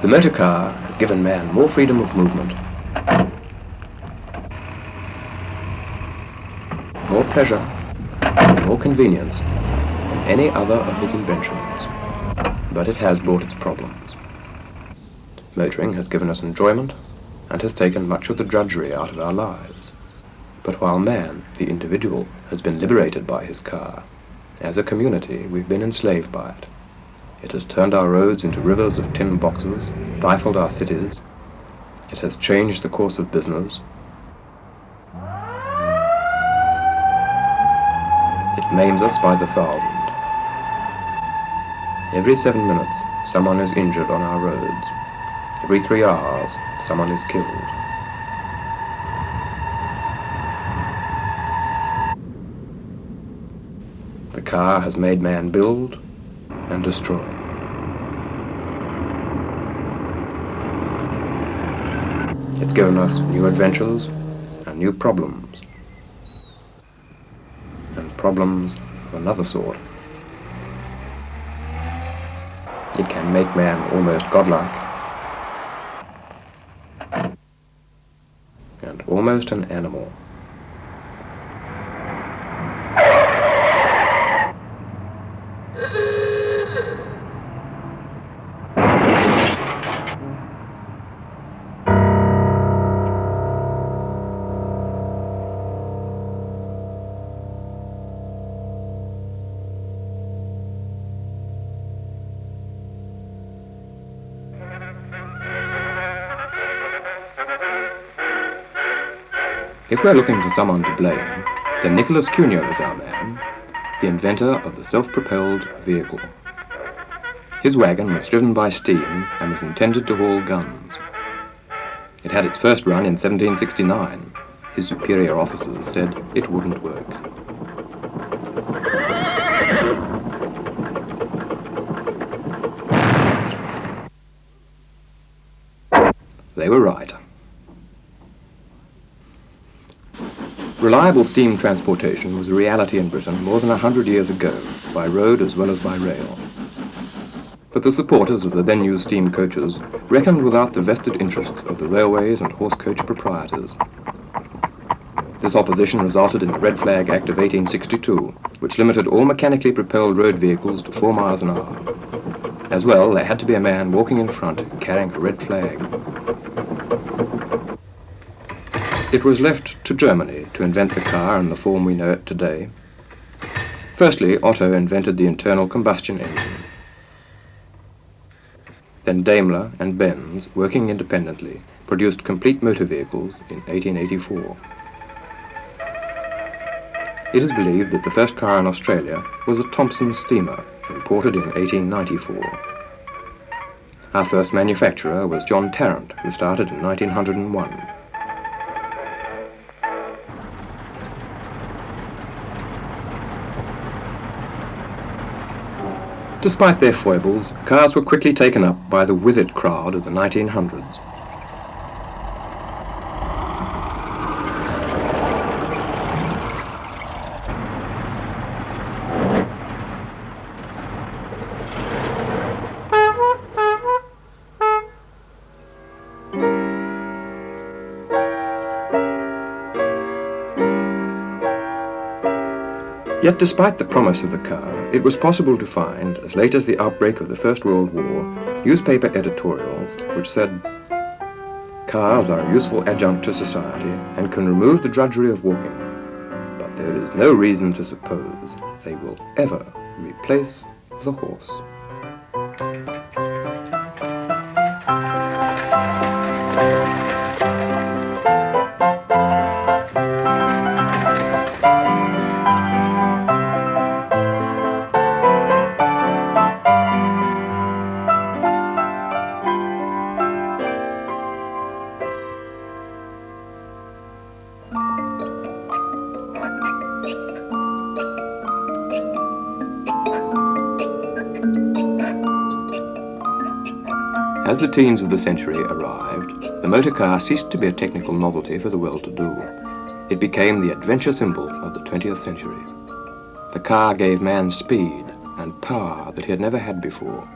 The motor car has given man more freedom of movement, more pleasure, more convenience than any other of his inventions. But it has brought its problems. Motoring has given us enjoyment and has taken much of the drudgery out of our lives. But while man, the individual, has been liberated by his car, as a community we've been enslaved by it. It has turned our roads into rivers of tin boxes, stifled our cities. It has changed the course of business. It maims us by the thousand. Every 7 minutes, someone is injured on our roads. Every 3 hours, someone is killed. The car has made man build and destroy. It's given us new adventures and new problems. And problems of another sort. It can make man almost godlike and almost an animal. If we're looking for someone to blame, then Nicholas Cuneo is our man, the inventor of the self-propelled vehicle. His wagon was driven by steam and was intended to haul guns. It had its first run in 1769. His superior officers said it wouldn't work. They were right. Reliable steam transportation was a reality in Britain more than 100 years ago, by road as well as by rail. But the supporters of the then-new steam coaches reckoned without the vested interests of the railways and horse coach proprietors. This opposition resulted in the Red Flag Act of 1862, which limited all mechanically propelled road vehicles to 4 miles an hour. As well, there had to be a man walking in front carrying a red flag. It was left to Germany to invent the car in the form we know it today. Firstly, Otto invented the internal combustion engine. Then Daimler and Benz, working independently, produced complete motor vehicles in 1884. It is believed that the first car in Australia was a Thompson steamer, imported in 1894. Our first manufacturer was John Tarrant, who started in 1901. Despite their foibles, cars were quickly taken up by the with it crowd of the 1900s. Yet despite the promise of the car, it was possible to find, as late as the outbreak of the First World War, newspaper editorials which said, "Cars are a useful adjunct to society and can remove the drudgery of walking, but there is no reason to suppose they will ever replace the horse." As the teens of the century arrived, the motor car ceased to be a technical novelty for the well-to-do. It became the adventure symbol of the 20th century. The car gave man speed and power that he had never had before,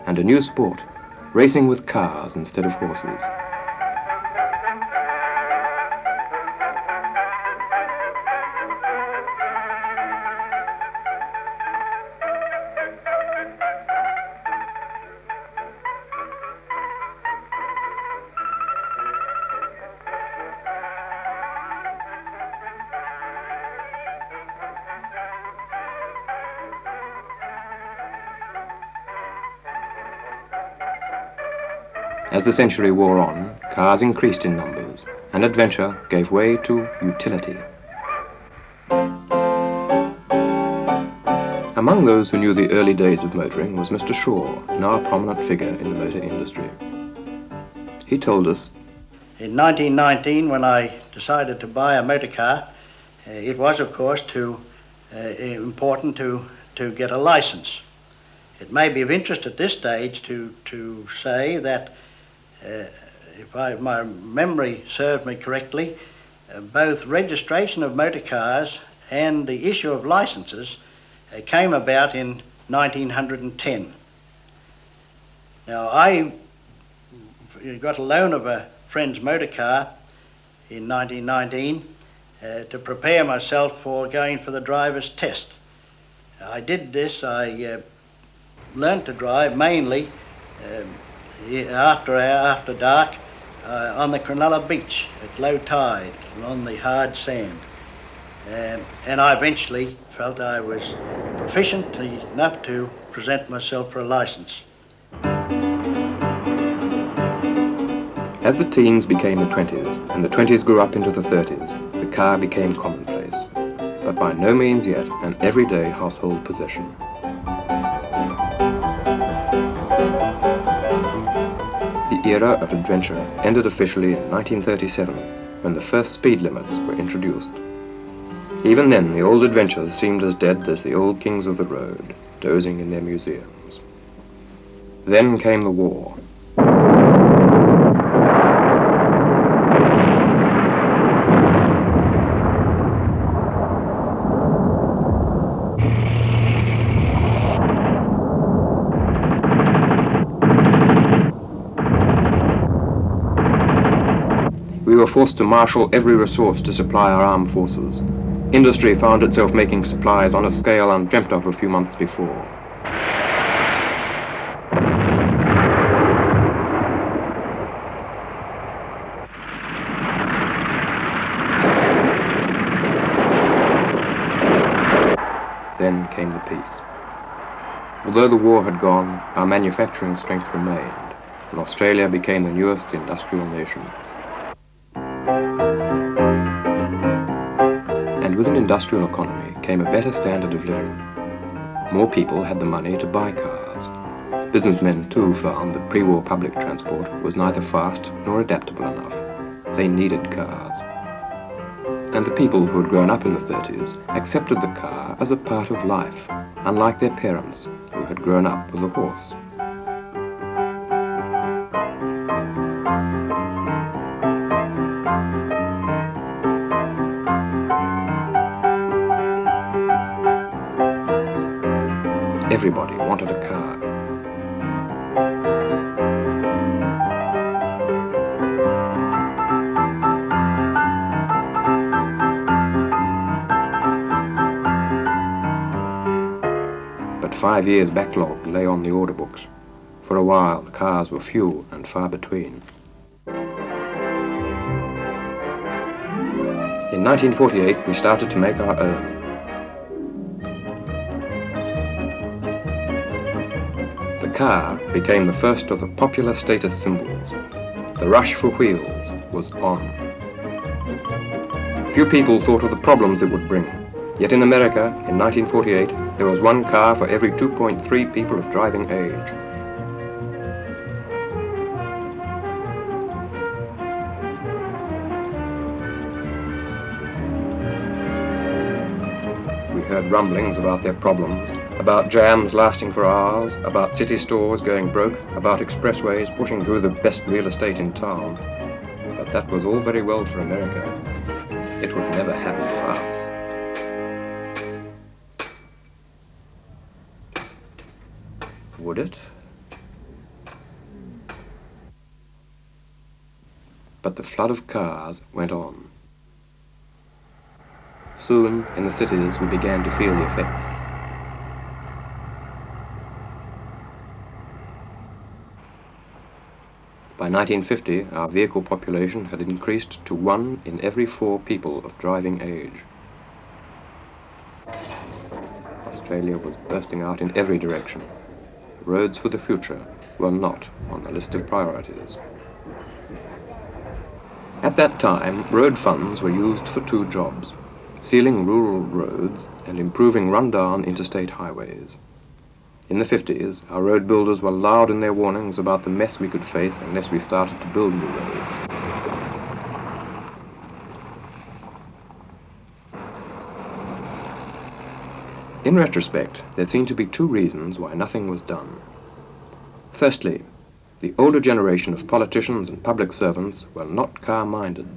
and a new sport, racing with cars instead of horses. As the century wore on, cars increased in numbers, and adventure gave way to utility. Among those who knew the early days of motoring was Mr. Shaw, now a prominent figure in the motor industry. He told us, in 1919, when I decided to buy a motor car, it was, of course, important to get a license. It may be of interest at this stage to say that if my memory serves me correctly, both registration of motor cars and the issue of licenses came about in 1910. Now, I got a loan of a friend's motor car in 1919 to prepare myself for going for the driver's test. I did this. I learnt to drive mainly after dark on the Cronulla beach at low tide on the hard sand. And I eventually felt I was proficient enough to present myself for a license. as the teens became the 20s and the 20s grew up into the 30s, the car became commonplace, but by no means yet an everyday household possession. The era of adventure ended officially in 1937, when the first speed limits were introduced. Even then, the old adventures seemed as dead as the old kings of the road, dozing in their museums. Then came the war. We were forced to marshal every resource to supply our armed forces. Industry found itself making supplies on a scale undreamt of a few months before. Then came the peace. Although the war had gone, our manufacturing strength remained, and Australia became the newest industrial nation. And with an industrial economy came a better standard of living. More people had the money to buy cars. Businessmen too found that pre-war public transport was neither fast nor adaptable enough. They needed cars. And the people who had grown up in the 30s accepted the car as a part of life, unlike their parents who had grown up with a horse. Everybody wanted a car. But 5 years' backlog lay on the order books. For a while, the cars were few and far between. In 1948, we started to make our own. The car became the first of the popular status symbols. The rush for wheels was on. Few people thought of the problems it would bring. Yet in America, in 1948, there was one car for every 2.3 people of driving age. We heard rumblings about their problems, about jams lasting for hours, about city stores going broke, about expressways pushing through the best real estate in town. But that was all very well for America. It would never happen for us. Would it? But the flood of cars went on. Soon, in the cities, we began to feel the effects. By 1950, our vehicle population had increased to 1 in every 4 people of driving age. Australia was bursting out in every direction. Roads for the future were not on the list of priorities. At that time, road funds were used for 2 jobs: sealing rural roads and improving run-down interstate highways. In the 50s, our road builders were loud in their warnings about the mess we could face unless we started to build new roads. In retrospect, there seem to be 2 reasons why nothing was done. Firstly, the older generation of politicians and public servants were not car-minded.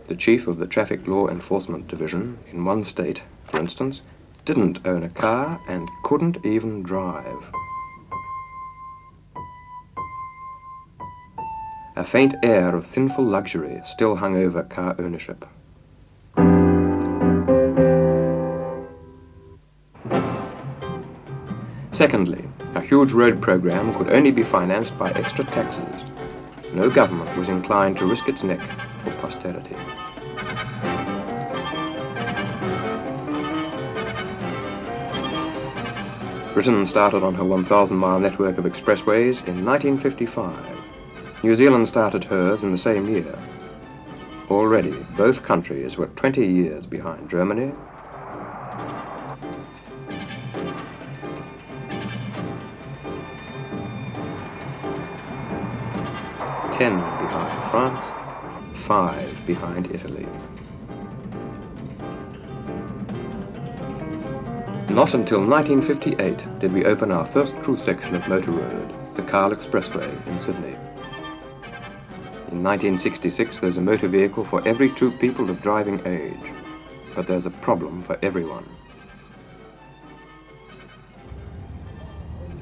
The chief of the Traffic Law Enforcement Division in one state, for instance, didn't own a car and couldn't even drive. A faint air of sinful luxury still hung over car ownership. Secondly, a huge road program could only be financed by extra taxes. No government was inclined to risk its neck for posterity. Britain started on her 1,000-mile network of expressways in 1955. New Zealand started hers in the same year. Already, both countries were 20 years behind Germany, ten behind France, 5 behind Italy. Not until 1958 did we open our first true section of motor road, the Cairll Expressway in Sydney. In 1966, there's a motor vehicle for every 2 people of driving age, but there's a problem for everyone.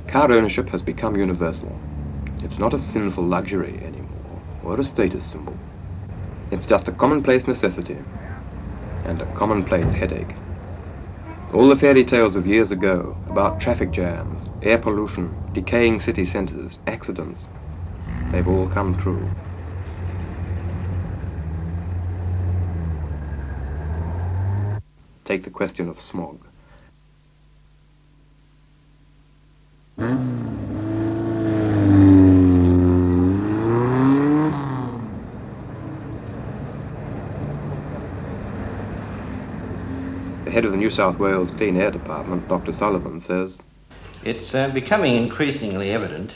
Car ownership has become universal. It's not a sinful luxury anymore, or a status symbol. It's just a commonplace necessity, and a commonplace headache. All the fairy tales of years ago about traffic jams, air pollution, decaying city centres, accidents, they've all come true. Take the question of smog. The head of the New South Wales Clean Air Department, Dr. Sullivan, says, "It's becoming increasingly evident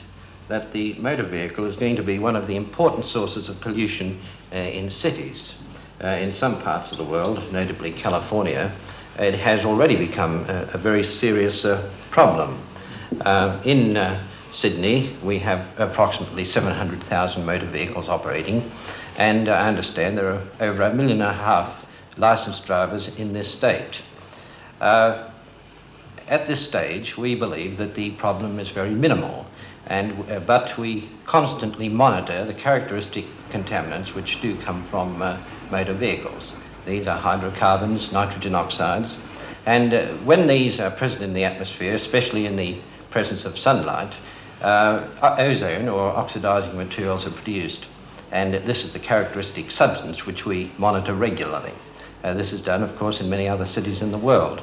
that the motor vehicle is going to be one of the important sources of pollution in cities. In some parts of the world, notably California, it has already become a very serious problem. In Sydney, we have approximately 700,000 motor vehicles operating, and I understand there are over 1.5 million licensed drivers in this state. At this stage, we believe that the problem is very minimal, but we constantly monitor the characteristic contaminants which do come from motor vehicles. These are hydrocarbons, nitrogen oxides, and when these are present in the atmosphere, especially in the presence of sunlight, ozone or oxidizing materials are produced, and this is the characteristic substance which we monitor regularly. This is done, of course, in many other cities in the world.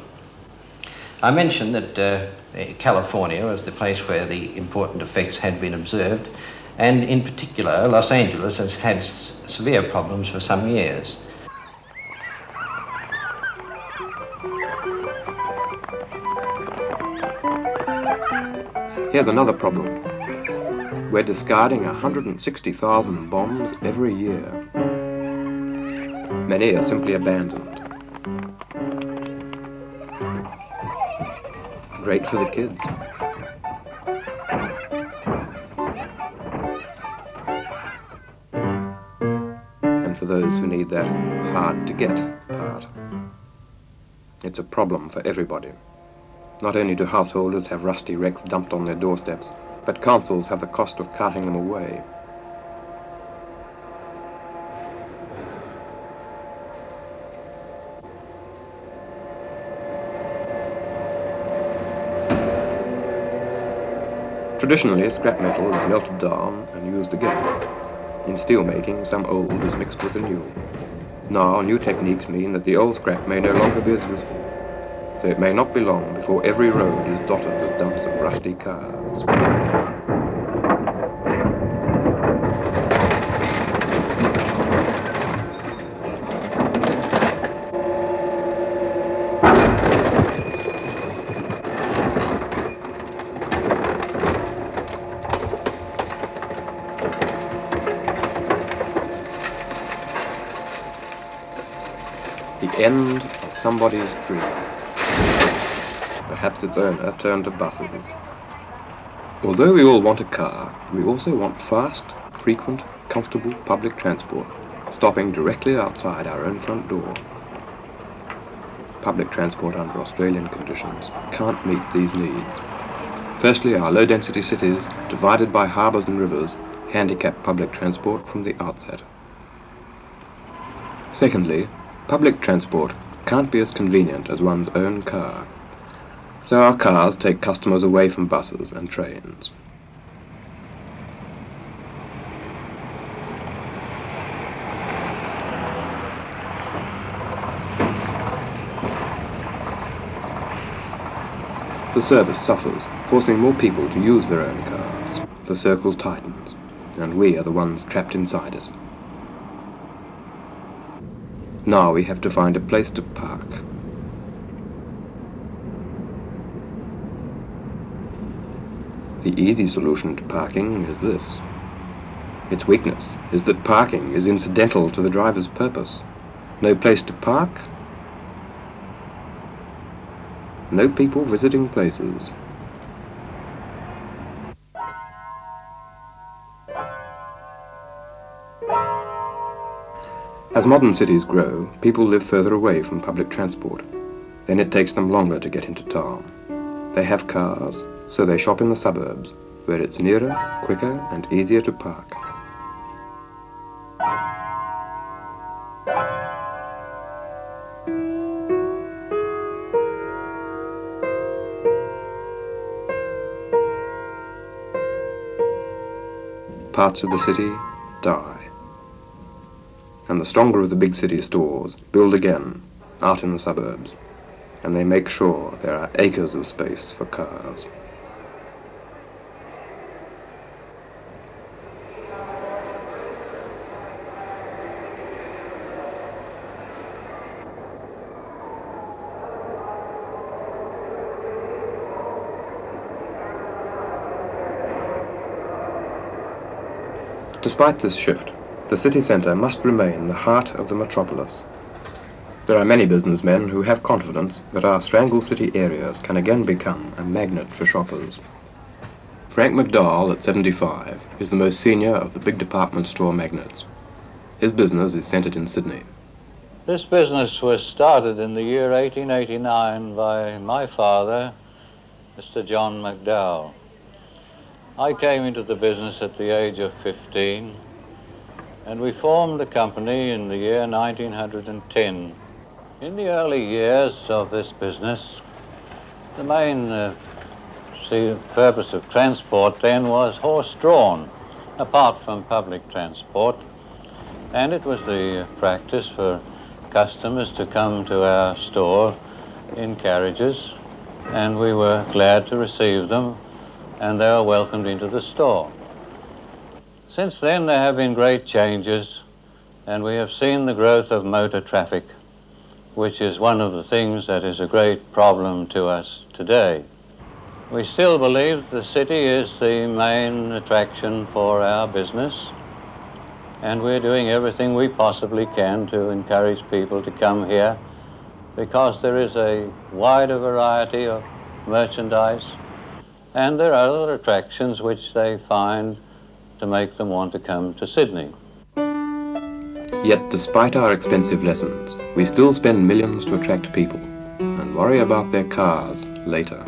I mentioned that California was the place where the important effects had been observed, and in particular, Los Angeles has had severe problems for some years. Here's another problem. We're discarding 160,000 bombs every year. Many are simply abandoned. Great for the kids. And for those who need that hard-to-get part. It's a problem for everybody. Not only do householders have rusty wrecks dumped on their doorsteps, but councils have the cost of carting them away. Traditionally, scrap metal is melted down and used again. In steel making, some old is mixed with the new. Now, new techniques mean that the old scrap may no longer be as useful, so it may not be long before every road is dotted with dumps of rusty cars. The end of somebody's dream. Perhaps its owner turned to buses. Although we all want a car, we also want fast, frequent, comfortable public transport, stopping directly outside our own front door. Public transport under Australian conditions can't meet these needs. Firstly, our low-density cities, divided by harbours and rivers, handicap public transport from the outset. Secondly, public transport can't be as convenient as one's own car, so our cars take customers away from buses and trains. The service suffers, forcing more people to use their own cars. The circle tightens, and we are the ones trapped inside it. Now we have to find a place to park. The easy solution to parking is this. Its weakness is that parking is incidental to the driver's purpose. No place to park, no people visiting places. As modern cities grow, people live further away from public transport. Then it takes them longer to get into town. They have cars, so they shop in the suburbs, where it's nearer, quicker, and easier to park. Parts of the city die. And the stronger of the big city stores build again, out in the suburbs, and they make sure there are acres of space for cars. Despite this shift, the city centre must remain the heart of the metropolis. There are many businessmen who have confidence that our strangled city areas can again become a magnet for shoppers. Frank McDowell, at 75, is the most senior of the big department store magnates. His business is centred in Sydney. This business was started in the year 1889 by my father, Mr. John McDowell. I came into the business at the age of 15, and we formed the company in the year 1910. In the early years of this business, the main purpose of transport then was horse-drawn, apart from public transport, and it was the practice for customers to come to our store in carriages, and we were glad to receive them, and they were welcomed into the store. Since then, there have been great changes, and we have seen the growth of motor traffic, which is one of the things that is a great problem to us today. We still believe the city is the main attraction for our business, and we're doing everything we possibly can to encourage people to come here, because there is a wider variety of merchandise, and there are other attractions which they find to make them want to come to Sydney. Yet, despite our expensive lessons, we still spend millions to attract people and worry about their cars later.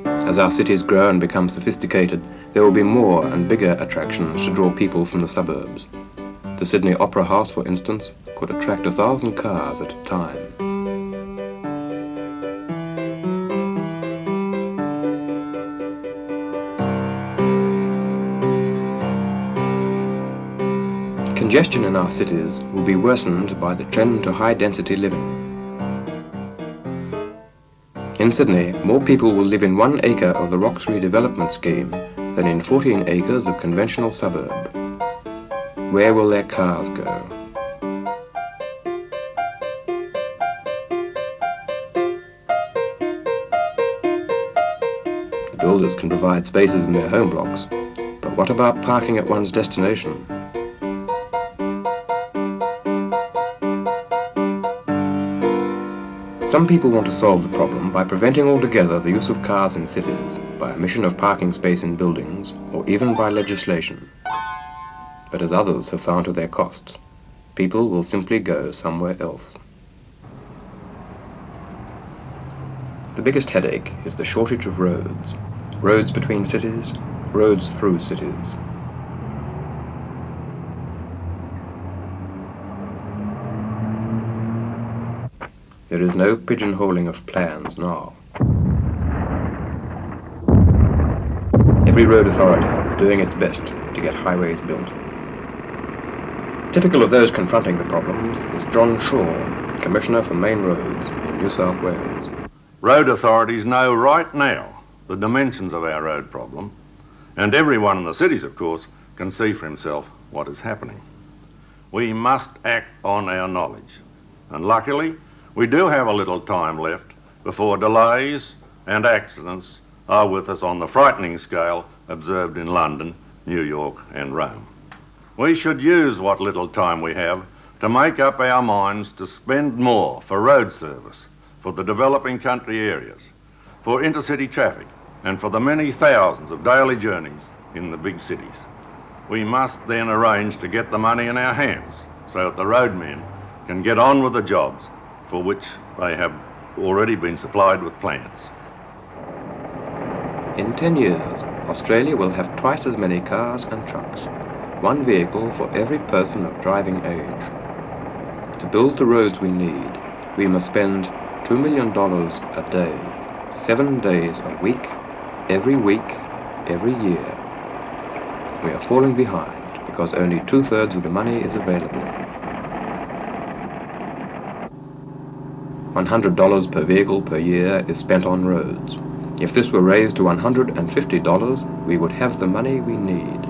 As our cities grow and become sophisticated, there will be more and bigger attractions to draw people from the suburbs. The Sydney Opera House, for instance, could attract 1,000 cars at a time. Congestion in our cities will be worsened by the trend to high-density living. In Sydney, more people will live in 1 acre of the Rocks redevelopment scheme than in 14 acres of conventional suburb. Where will their cars go? The builders can provide spaces in their home blocks, but what about parking at one's destination? Some people want to solve the problem by preventing altogether the use of cars in cities, by omission of parking space in buildings, or even by legislation. But as others have found to their cost, people will simply go somewhere else. The biggest headache is the shortage of roads. Roads between cities, roads through cities. There is no pigeonholing of plans now. Every road authority is doing its best to get highways built. Typical of those confronting the problems is John Shaw, Commissioner for Main Roads in New South Wales. Road authorities know right now the dimensions of our road problem, and everyone in the cities, of course, can see for himself what is happening. We must act on our knowledge, and luckily, we do have a little time left before delays and accidents are with us on the frightening scale observed in London, New York and Rome. We should use what little time we have to make up our minds to spend more for road service, for the developing country areas, for intercity traffic, and for the many thousands of daily journeys in the big cities. We must then arrange to get the money in our hands so that the roadmen can get on with the jobs for which they have already been supplied with plans. In 10 years, Australia will have twice as many cars and trucks, 1 vehicle for every person of driving age. To build the roads we need, we must spend $2 million a day, 7 days a week, every year. We are falling behind because only 2/3 of the money is available. $100 per vehicle per year is spent on roads. If this were raised to $150, we would have the money we need.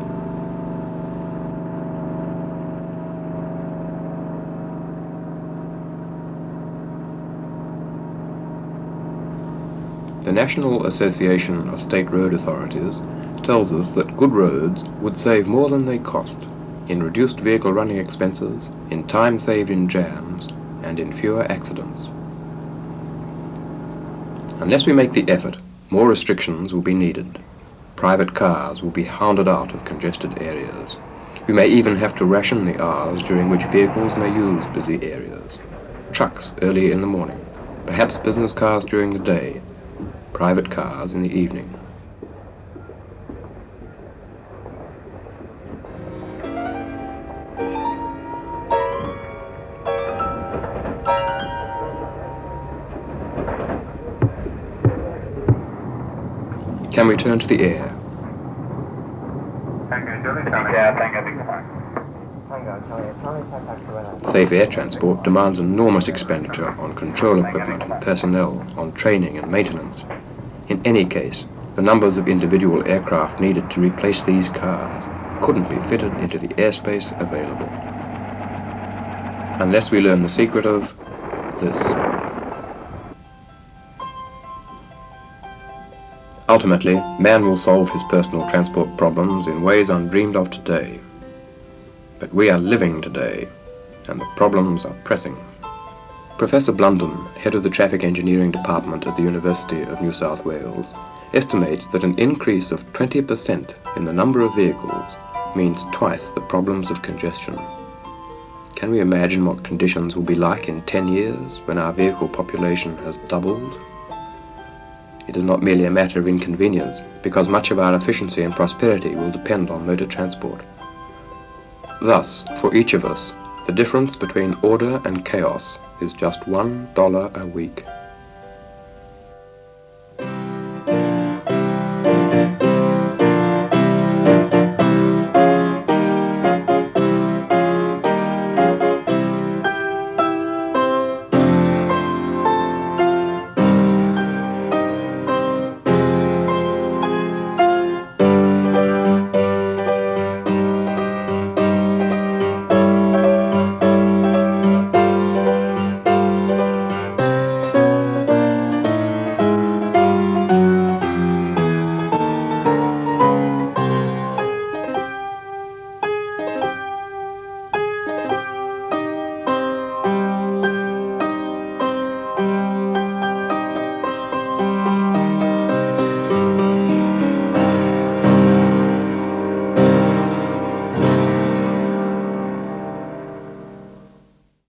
The National Association of State Road Authorities tells us that good roads would save more than they cost in reduced vehicle running expenses, in time saved in jams, and in fewer accidents. Unless we make the effort, more restrictions will be needed. Private cars will be hounded out of congested areas. We may even have to ration the hours during which vehicles may use busy areas. Trucks early in the morning, perhaps business cars during the day, private cars in the evening. Can we turn to the air? Safe air transport demands enormous expenditure on control equipment and personnel, on training and maintenance. In any case, the numbers of individual aircraft needed to replace these cars couldn't be fitted into the airspace available. Unless we learn the secret of this. Ultimately, man will solve his personal transport problems in ways undreamed of today. But we are living today, and the problems are pressing. Professor Blunden, head of the Traffic Engineering Department at the University of New South Wales, estimates that an increase of 20% in the number of vehicles means twice the problems of congestion. Can we imagine what conditions will be like in 10 years when our vehicle population has doubled? It is not merely a matter of inconvenience, because much of our efficiency and prosperity will depend on motor transport. Thus, for each of us, the difference between order and chaos is just $1 a week.